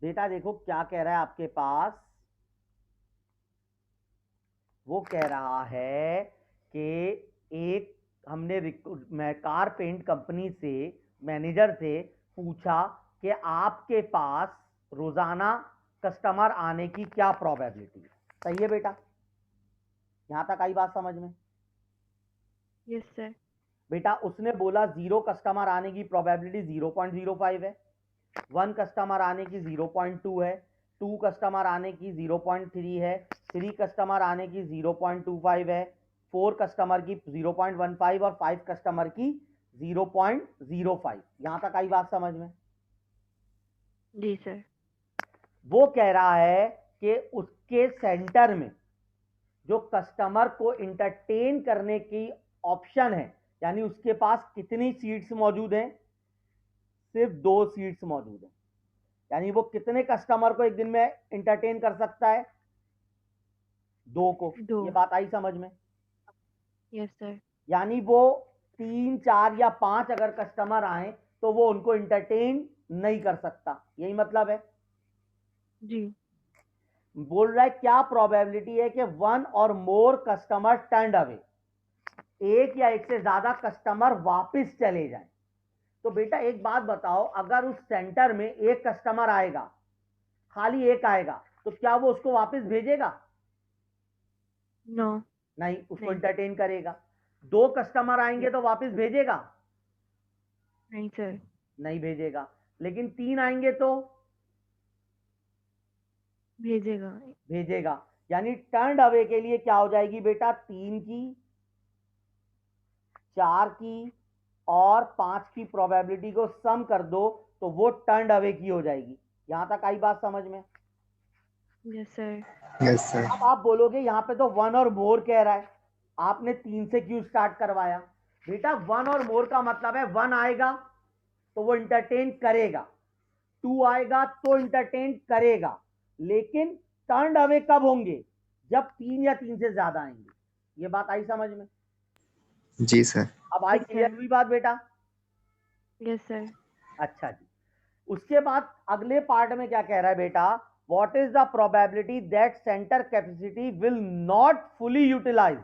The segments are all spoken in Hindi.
बेटा देखो क्या कह रहा है आपके पास, वो कह रहा है कि एक हमने कार पेंट कंपनी से मैनेजर से पूछा कि आपके पास रोजाना कस्टमर आने की क्या प्रोबेबिलिटी है। सही है बेटा, यहां तक आई बात समझ में? Yes sir. बेटा उसने बोला 0 कस्टमर आने की प्रोबेबिलिटी 0.05 है, 1 कस्टमर आने की 0.2 है, 2 कस्टमर आने की 0.3 है, 3 कस्टमर आने की 0.25 है, 4 कस्टमर की 0.15 और 5 कस्टमर की 0.05। यहां तक आई बात समझ में? जी सर। वो कह रहा है कि उसके सेंटर में जो कस्टमर को इंटरटेन करने की ऑप्शन है, यानी उसके पास कितनी सीट्स मौजूद हैं? सिर्फ 2 सीट्स मौजूद हैं। यानी वो कितने कस्टमर को एक दिन में इंटरटेन कर सकता है? 2 को। 2। ये बात आई समझ में? Yes sir. यानी वो 3, 4 या 5 अगर कस्टमर आए तो वो उनको इंटरटेन नहीं कर सकता, यही मतलब है। जी। बोल रहा है क्या प्रोबेबिलिटी है कि 1 और मोर कस्टमर टर्न अवे, एक या एक से ज्यादा कस्टमर वापस चले जाए। तो बेटा एक बात बताओ, अगर उस सेंटर में एक कस्टमर आएगा, खाली एक आएगा, तो क्या वो उसको वापस भेजेगा? नो। नहीं, उसको नहीं। इंटरटेन करेगा। 2 कस्टमर आएंगे तो वापस भेजेगा? नहीं सर। नहीं भेजेगा। लेकिन 3 आएंगे तो भेजेगा। भेजेगा। यानी टर्न अवे के लिए क्या हो जाएगी बेटा? 3 की, 4 की और 5 की प्रोबेबिलिटी को सम कर दो तो वो टर्न अवे की हो जाएगी। यहां तक आई बात समझ में? Yes sir. Yes sir. अब आप बोलोगे यहां पे तो 1 और मोर कह रहा है, आपने 3 से क्यों स्टार्ट करवाया? बेटा 1 और मोर का मतलब है 1 आएगा तो वो इंटरटेन करेगा, 2 आएगा तो इंटरटेन करेगा, लेकिन टर्न अवे कब होंगे? जब 3 या 3 से ज्यादा आएंगे। ये बात आई समझ में? जी सर। अब आई जी क्लियर सर। हुई बात बेटा? Yes sir. अच्छा जी। उसके बाद अगले पार्ट में क्या कह रहा है बेटा? What is the probability that centre capacity will not fully utilise?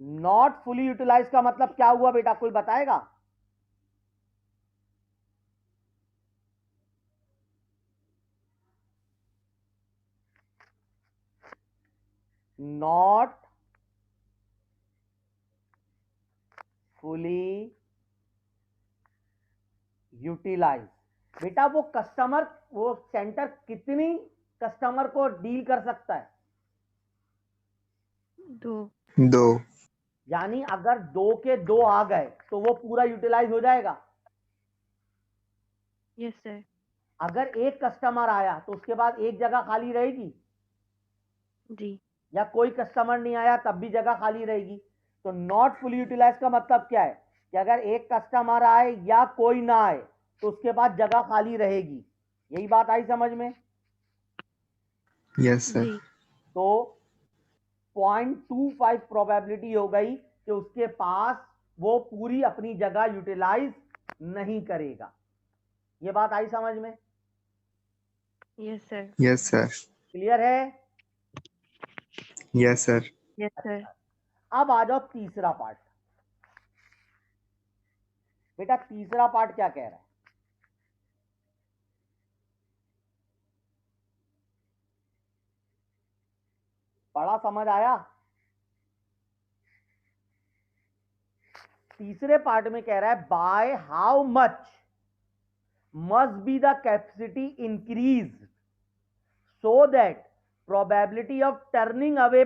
Not fully utilise का मतलब क्या हुआ बेटा, कोई बताएगा? Not fully utilise. बेटा वो कस्टमर, वो सेंटर कितनी कस्टमर को डील कर सकता है? 2। 2। यानी अगर 2 के 2 आ गए तो वो पूरा यूटिलाइज हो जाएगा। Yes sir. अगर एक कस्टमर आया तो उसके बाद एक जगह खाली रहेगी, जी। या कोई कस्टमर नहीं आया तब भी जगह खाली रहेगी। तो नॉट फुली यूटिलाइज का मतलब क्या है कि अगर एक कस्टमर आए या कोई ना आए तो उसके बाद जगह खाली रहेगी। यही बात आई समझ में? Yes sir. जी। तो 0.25 प्रोबेबिलिटी हो गई कि उसके पास वो पूरी अपनी जगह यूटिलाइज नहीं करेगा। ये बात आई समझ में? Yes sir. Yes sir. Clear है? Yes sir. Yes sir. अच्छा, अब आ जाओ तीसरा पार्ट। बेटा तीसरा पार्ट क्या कह रहा है? बड़ा समझ आया? तीसरे पार्ट में कह रहा है by how much must be the capacity increase so that probability of turning away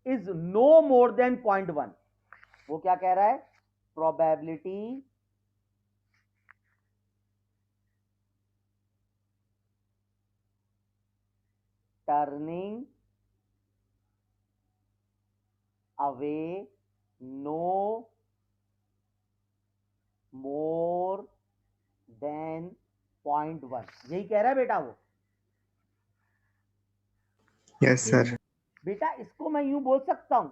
is no more than 0.1। वो क्या कह रहा है? Probability turning away no more than 0.1, यही कह रहा है बेटा वो। Yes sir. बेटा इसको मैं यूं बोल सकता हूं,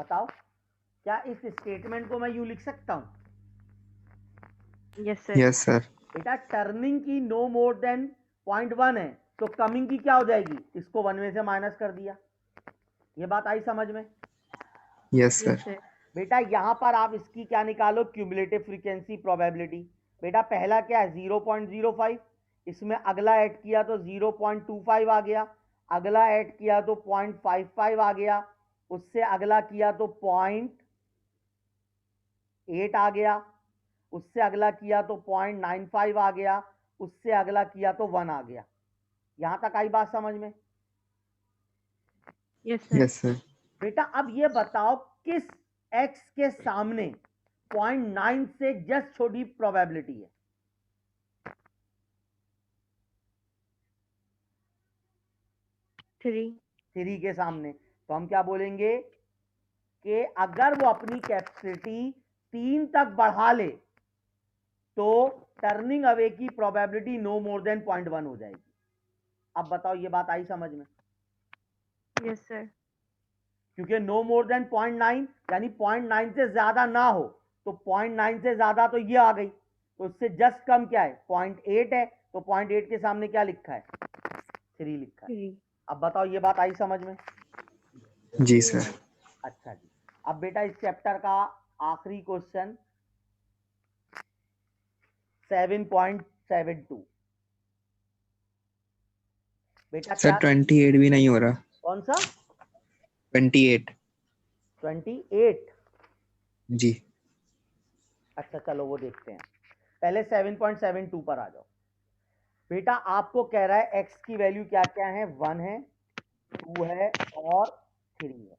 बताओ, क्या इस स्टेटमेंट को मैं यूं लिख सकता हूं? Yes, sir. Yes, sir. बेटा टर्निंग की नो मोर देन 0.1 है, तो कमिंग की क्या हो जाएगी? इसको 1 में से माइनस कर दिया। ये बात आई समझ में? Yes, sir. Yes, sir. बेटा यहां पर आप इसकी क्या निकालो? Cumulative frequency probability. बेटा पहला क्या है? 0.05, इसमें अगला ऐड किया तो 0.25 आ गया, अगला ऐड किया तो 0.55 आ गया, उससे अगला किया तो 0.8 आ गया, उससे अगला किया तो 0.95 आ गया, उससे अगला किया तो 1 आ गया। यहां तक आई बात समझ में? Yes, sir. Yes, sir. बेटा अब ये बताओ किस x के सामने 0.9 से जस्ट छोटी प्रोबेबिलिटी है? 3. 3 के सामने। तो हम क्या बोलेंगे कि अगर वो अपनी कैपेसिटी 3 तक बढ़ा ले तो टर्निंग अवे की प्रोबेबिलिटी नो मोर देन 0.1 हो जाएगी। अब बताओ ये बात आई समझ में? Yes, sir. क्योंकि नो मोर देन 0.9 यानी 0.9 से ज्यादा ना हो, तो 0.9 से ज्यादा तो ये आ गई, तो उससे जस्ट कम क्या है? 0.8 है, तो 0.8 के सामने क्या लिखा है? 3 लिखा है। 3. अब बताओ ये बात आई समझ में? जी सर। अच्छा जी, अब बेटा इस चैप्टर का आखिरी क्वेश्चन 7.72। बेटा सर क्या? 28 भी नहीं हो रहा। कौन सा? 28। 28? जी। अच्छा चलो वो देखते हैं, पहले 7.72 पर आ जाओ। बेटा आपको कह रहा है x की वैल्यू क्या क्या है? 1 है, 2 है और 3 है।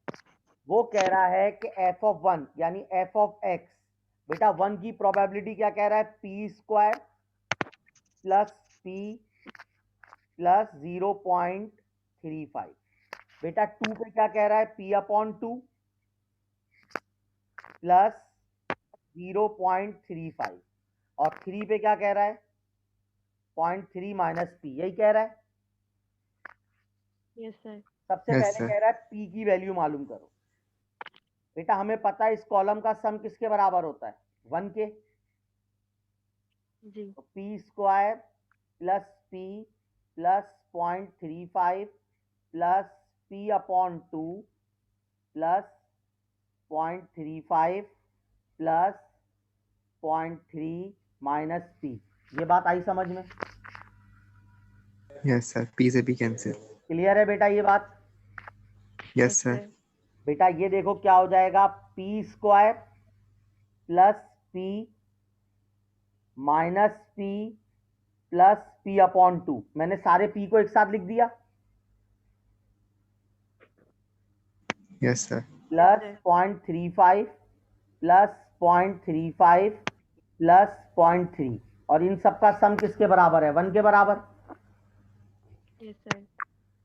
वो कह रहा है कि f ऑफ 1 यानी f ऑफ x, बेटा 1 की प्रोबेबिलिटी क्या कह रहा है? p square plus p plus 0.35। बेटा 2 पे क्या कह रहा है? p अपॉन 2 प्लस 0.35, और 3 पे क्या कह रहा है? 0.3 माइनस p, यही कह रहा है। Yes, sir. सबसे Yes, पहले sir. कह रहा है p की वैल्यू मालूम करो। बेटा हमें पता है इस कॉलम का सम किसके बराबर होता है? 1 के। जी. तो p square plus p plus 0.35 plus p upon 2 plus 0.35 plus 0.3 minus p। ये बात आई समझ में? यस सर, पी से पी कैंसिल। क्लियर है बेटा ये बात? Yes sir. बेटा ये देखो क्या हो जाएगा? p square plus p minus p plus p upon 2। मैंने सारे p को एक साथ लिख दिया, yes sir. Plus 0.35 plus 0.35 plus 0.3, और इन सबका सम किसके बराबर है? 1 के बराबर। Yes, sir.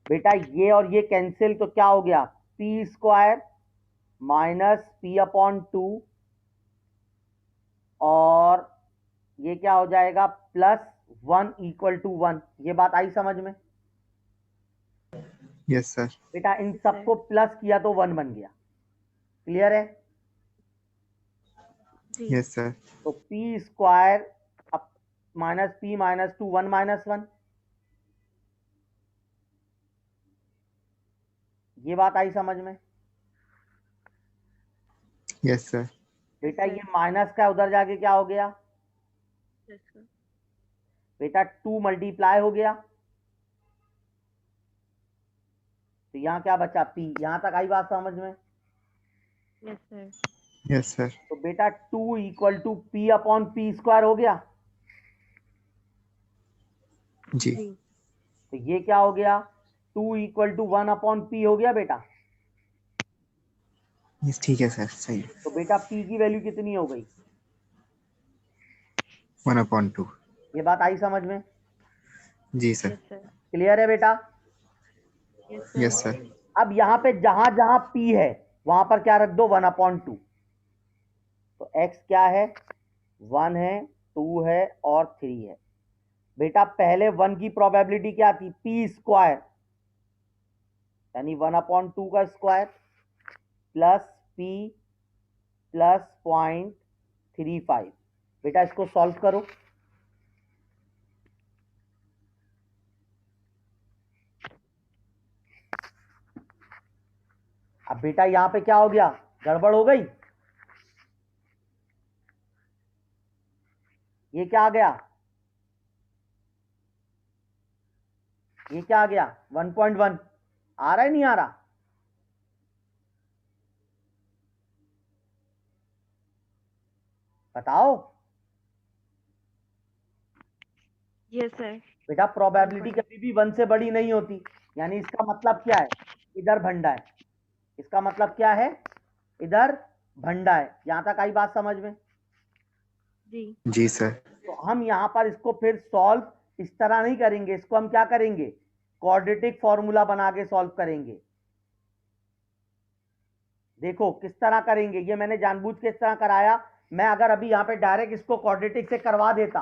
बेटा ये और ये कैंसिल, तो क्या हो गया? p square minus p upon 2, और ये क्या हो जाएगा? Plus 1 equal to 1। ये बात आई समझ में? Yes sir. बेटा इन सबको प्लस किया तो 1 बन गया। क्लियर है? जी. Yes sir. तो p square minus p minus 2, 1 minus 1। ये बात आई समझ में? Yes sir. बेटा ये माइनस का उधर जाके क्या हो गया? Yes, sir. बेटा 2 मल्टीप्लाई हो गया, तो यहाँ क्या बचा? p। यहां तक आई बात समझ में? Yes, sir. Yes sir. तो बेटा 2 equal to p upon p square हो गया। जी। जी. तो ये क्या हो गया? 2 इक्वल टू 1 अपॉन p हो गया बेटा। यस ठीक है सर, सही। तो बेटा p की वैल्यू कितनी हो गई? 1/2। ये बात आई समझ में? जी सर। Yes, sir. क्लियर है बेटा? Yes, sir. Yes sir. अब यहाँ पे जहां जहां p है वहां पर क्या रख दो? 1/2। तो x क्या है? 1 है, 2 है और 3 है। बेटा पहले 1 की प्रोबेबिलिटी क्या थी? p स्क्वायर यानी 1/2 का स्क्वायर प्लस p प्लस 0.35। बेटा इसको सॉल्व करो। अब बेटा यहां पे क्या हो गया, गड़बड़ हो गई। ये क्या आ गया, ये क्या आ गया 1.1। आ रहा है नहीं आ रहा, बताओ। Yes sir. बेटा प्रोबेबिलिटी कभी भी 1 से बड़ी नहीं होती, यानी इसका मतलब क्या है, इधर भंडा है। इसका मतलब क्या है, इधर भंडा है। यहां तक आई बात समझ में? जी जी सर। तो हम यहां पर इसको फिर सॉल्व इस तरह नहीं करेंगे, इसको हम क्या करेंगे, क्वाड्रेटिक फॉर्मूला बना के सॉल्व करेंगे। देखो किस तरह करेंगे, ये मैंने जानबूझ के इस तरह कराया। मैं अगर अभी यहाँ पे डायरेक्ट इसको क्वाड्रेटिक से करवा देता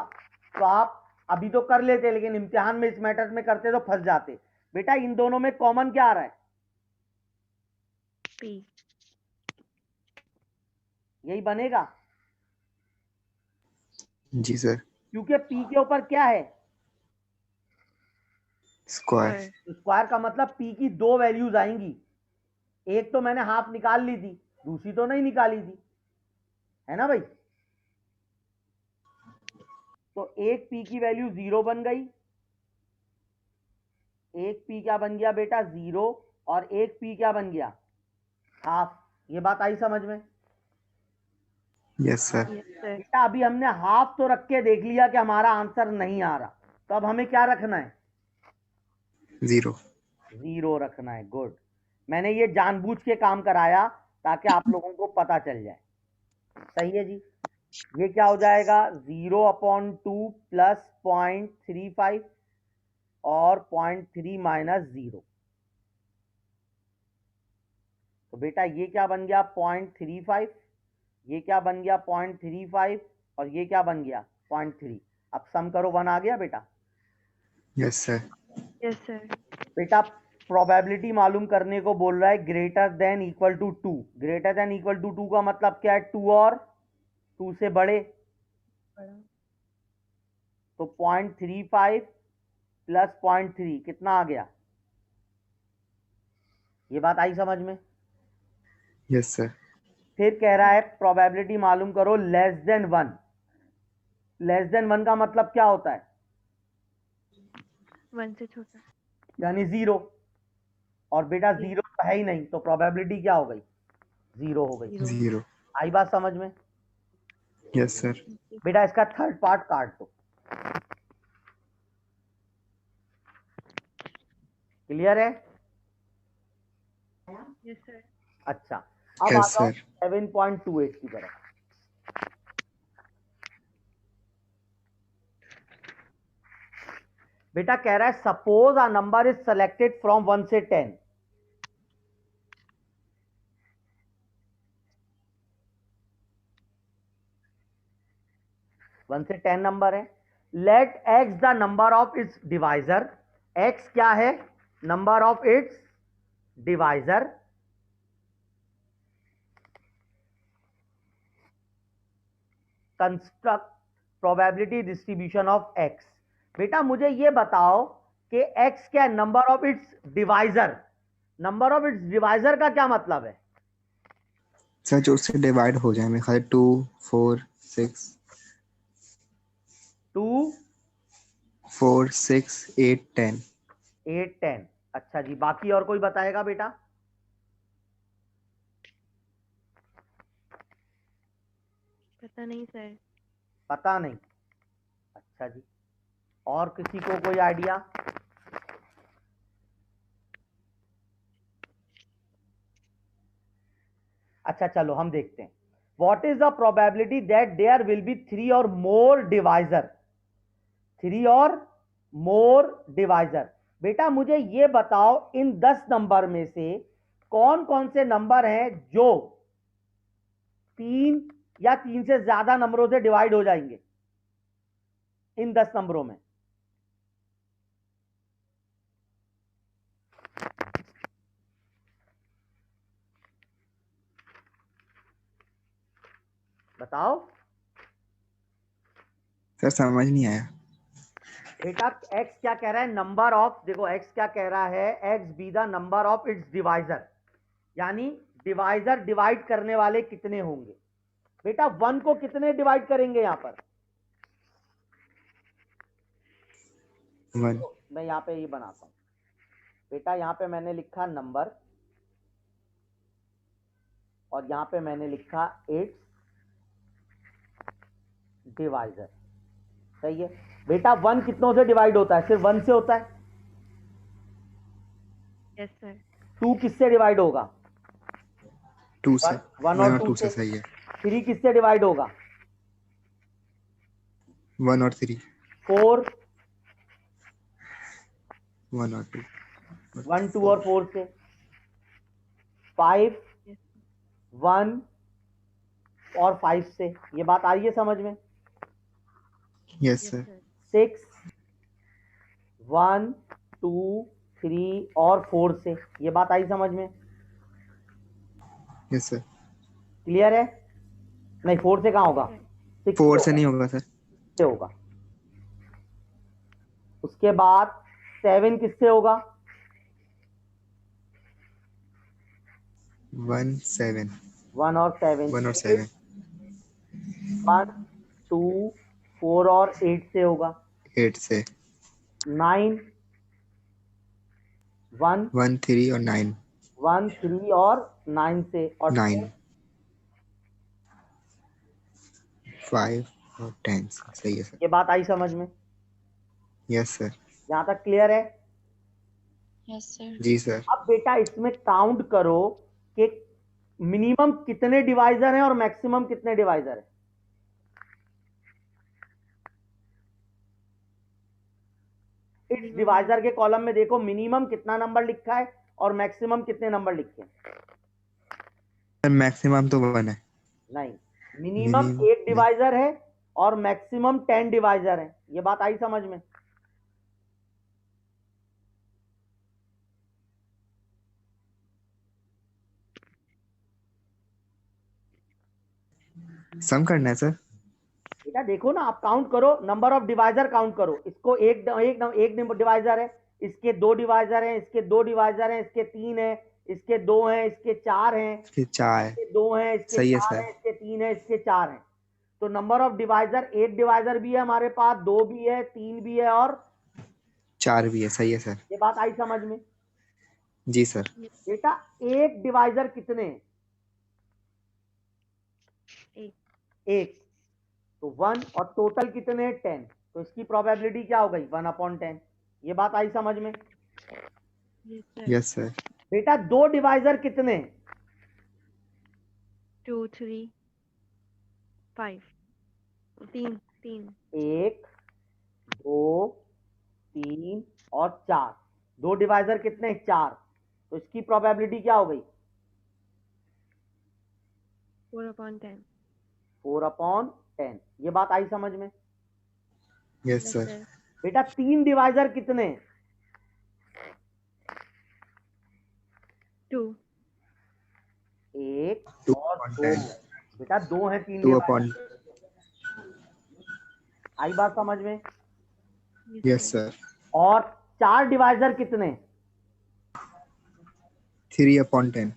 तो आप अभी तो कर लेते, लेकिन इम्तिहान में इस मैटर में करते तो फंस जाते। बेटा इन दोनों में कॉमन क्या आ रहा है, पी। यही बनेगा, जी सर। क्योंकि पी के ऊपर क्या है, स्क्वायर। सर स्क्वायर का मतलब पी की दो वैल्यूज आएंगी। एक तो मैंने हाफ निकाल ली थी, दूसरी तो नहीं निकाली थी, है ना भाई। तो एक पी की वैल्यू 0 बन गई, एक पी क्या बन गया बेटा 0, और एक पी क्या बन गया हाफ। ये बात आई समझ में? Yes sir. Yes sir. बेटा अभी हमने हाफ तो रख के देख लिया कि हमारा आंसर नहीं आ रहा, तो अब हमें क्या रखना है, 0। 0 रखना है। गुड, मैंने ये जानबूझ के काम कराया ताकि आप लोगों को पता चल जाए। सही है जी। ये क्या हो जाएगा 0/2 प्लस 0.35 और 0.3 माइनस 0। तो बेटा ये क्या बन गया 0.35, ये क्या बन गया 0.35, और ये क्या बन गया 0.3। अब सम करो, 1 आ गया बेटा। Yes sir. Yes sir. बेटा प्रोबेबिलिटी मालूम करने को बोल रहा है greater than equal to 2। Greater than equal to 2 का मतलब क्या है, 2 और 2 से बड़े। बड़ा। तो 0.35 प्लस 0.3 कितना आ गया, ये बात आई समझ में? Yes sir. फिर कह रहा है प्रोबेबिलिटी मालूम करो लेस देन 1। लेस देन 1 का मतलब क्या होता है, 1 से छोटा। यानी 0। और बेटा जी। 0 तो है ही नहीं, तो प्रोबेबिलिटी क्या हो गई, 0 हो गई। 0। 0। आई बात समझ में? Yes sir. बेटा इसका थर्ड पार्ट काट दो। क्लियर है? Yes sir. अच्छा, अब आ यस जाओ सर। 7.28 की तरफ। बेटा कह रहा है suppose a number is selected from 1 से 10। वन से 10 नंबर है। Let x the number of its divisor. X क्या है, number of its divisor. Construct probability distribution of x. बेटा मुझे ये बताओ कि एक्स क्या है, number of its divisor. Number of its divisor का क्या मतलब है, सर जो उससे डिवाइड हो जाए, मेरे ख्याल 2, 4, 6, 2, 4, 6, 8, 10। 8, 10। अच्छा जी, बाकी और कोई बताएगा बेटा? पता नहीं सर। पता नहीं। अच्छा जी, और किसी को कोई आइडिया? अच्छा चलो हम देखते हैं। What is the probability that there will be 3 और मोर डिवाइजर। 3 और मोर डिवाइजर। बेटा मुझे ये बताओ इन 10 नंबर में से कौन कौन से नंबर हैं जो 3 या 3 से ज्यादा नंबरों से डिवाइड हो जाएंगे, इन 10 नंबरों में। बताओ सर समझ नहीं आया। बेटा x क्या कह रहा है, नंबर ऑफ, देखो x क्या कह रहा है, x be the number of its divisor, यानी डिवाइजर डिवाइड करने वाले कितने होंगे। बेटा 1 को कितने डिवाइड करेंगे यहां पर, 1। मैं यहां पे ये बनाता हूं बेटा, यहां पे मैंने लिखा नंबर और यहां पे मैंने लिखा इट्स डिवाइजर, सही है। बेटा 1 कितनों से डिवाइड होता है, सिर्फ 1 से होता है। Yes sir. 2 किससे डिवाइड होगा, 2 से। 1 1 और और 2 2 से। से, सही है। 3 किससे डिवाइड होगा, 1 और 3। 4, 1 और 2। 1 2 और 4 से। 5 यस 1 और 5 से। ये बात आ रही है समझ में। Yes yes sir. सर। 6 1 2 3 और 4 से। ये बात आई समझ में, यस सर। क्लियर है। नहीं 4 से कहाँ होगा, 6 4 से से होगा, नहीं होगा सर। से होगा। उसके बाद 7 किससे होगा, 1 7। 1 और 7 1 और से। 7। 1 2 4 और 8 से होगा। 8 से। 9 1 1 3 और 9। 1 3 और 9 से। और 9 5 और 10 से, सही है सर। ये बात आई समझ में, यस सर। यहां तक क्लियर है। Yes sir. जी सर। अब बेटा इसमें काउंट करो कि मिनिमम कितने डिवाइजर हैं और मैक्सिमम कितने डिवाइजर हैं। इस डिवाइजर के कॉलम में देखो मिनिमम कितना नंबर लिखा है और मैक्सिमम कितने नंबर लिखे हैं। सर मैक्सिमम तो 1 है। नहीं, मिनिमम मिनिमम 8 डिवाइजर है और मैक्सिमम 10 डिवाइजर है। ये बात आई समझ में। सम करना है सर। बेटा देखो ना, आप काउंट करो, नंबर ऑफ डिवाइजर काउंट करो। इसको एक डिवाइजर है, इसके 2 डिवाइजर हैं, इसके 2 डिवाइजर हैं, इसके 3 हैं, इसके 2 हैं, इसके 4 हैं, फिर 4 है। इसके 2 हैं, इसके सही है 4 सर। हैं, इसके 3 हैं, इसके 4 हैं। तो नंबर ऑफ डिवाइजर, 1 डिवाइजर भी है हमारे पास, 2 भी है, 3 भी है और 4 भी है, सही है सर। ये बात आई समझ में। जी सर। बेटा एक डिवाइजर कितने हैं? एक। तो 1 और टोटल कितने हैं, 10। तो इसकी प्रोबेबिलिटी क्या हो गई, 1/10। ये बात आई समझ में। Yes sir. Yes sir. बेटा 2 डिवाइजर कितने हैं, 2 3 5 3 3 1 2 3 और 4। 2 डिवाइजर कितने हैं, 4। तो इसकी प्रोबेबिलिटी क्या हो गई, 4/10। 4/10। ये बात आई समझ में। Yes yes sir. सर। बेटा 3 डिवाइजर कितने हैं, 2 1 2 और अपॉन 2। 10। बेटा 2 है 3 2 डिवाइजर। अपॉन। आई बात समझ में। Yes yes sir. सर। और 4 डिवाइजर कितने, 3 अपॉन 10।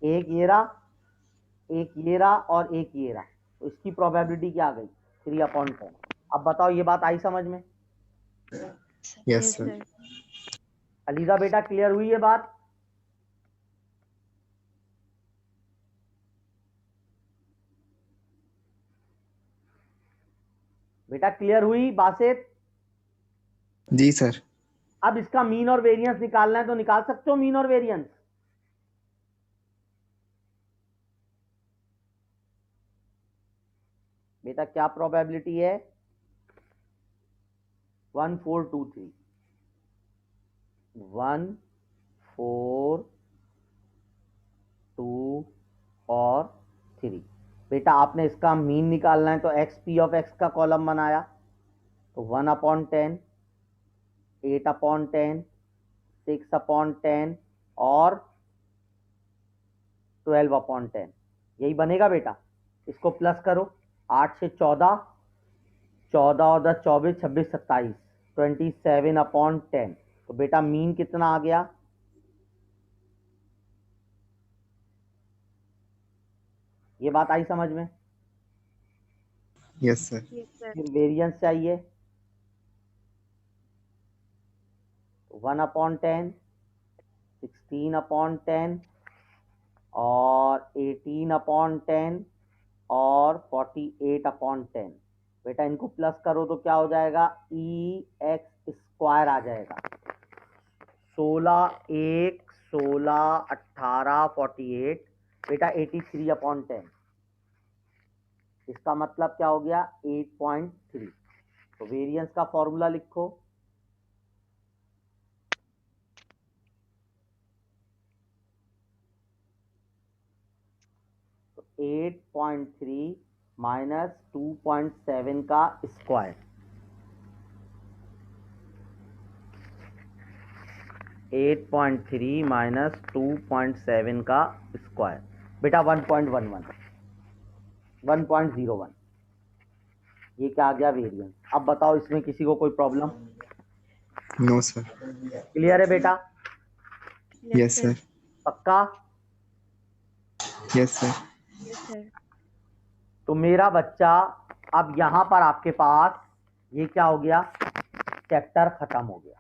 एक ये रहा, एक ये रहा और एक ये रहा। तो इसकी प्रोबेबिलिटी क्या आ गई, 3/10। अब बताओ ये बात आई समझ में। Yes yes sir. Sir. ELISA बेटा क्लियर हुई ये बात। बेटा क्लियर हुई बासित। जी सर। अब इसका मीन और वेरिएंस निकालना है, तो निकाल सकते हो मीन और वेरिएंस। बेटा क्या प्रोबेबिलिटी है, 1 4 2 3, 1 4 2 और 3। बेटा आपने इसका मीन निकालना है, तो एक्स पी ऑफ एक्स का कॉलम बनाया, तो 1/10, 8/10, 6/10 और 12/10। यही बनेगा बेटा। इसको प्लस करो, 8 से 14, 14 और 10 24, 26 27, 27/10। तो बेटा मीन कितना आ गया? ये बात आई समझ में? Yes sir. Yes, sir. फिर वेरिएंस चाहिए, 1/10, 16/10 और 18/10 और 48/10। बेटा इनको प्लस करो तो क्या हो जाएगा? EX² आ जाएगा। 16 1 16 18 48, बेटा 83/10। इसका मतलब क्या हो गया? 8.3। तो वेरिएंस का फॉर्मूला लिखो, तो 8.3 माइनस 2.7 का स्क्वायर, 8.3 माइनस 2.7 का स्क्वायर, बेटा 1.11, 1.01। ये क्या आ गया? वेरिएंस। अब बताओ इसमें किसी को कोई प्रॉब्लम? No sir. क्लियर है बेटा? Yes sir. पक्का? Yes sir. Yes, sir. तो मेरा बच्चा अब यहाँ पर आपके पास ये क्या हो गया? चैप्टर खत्म हो गया।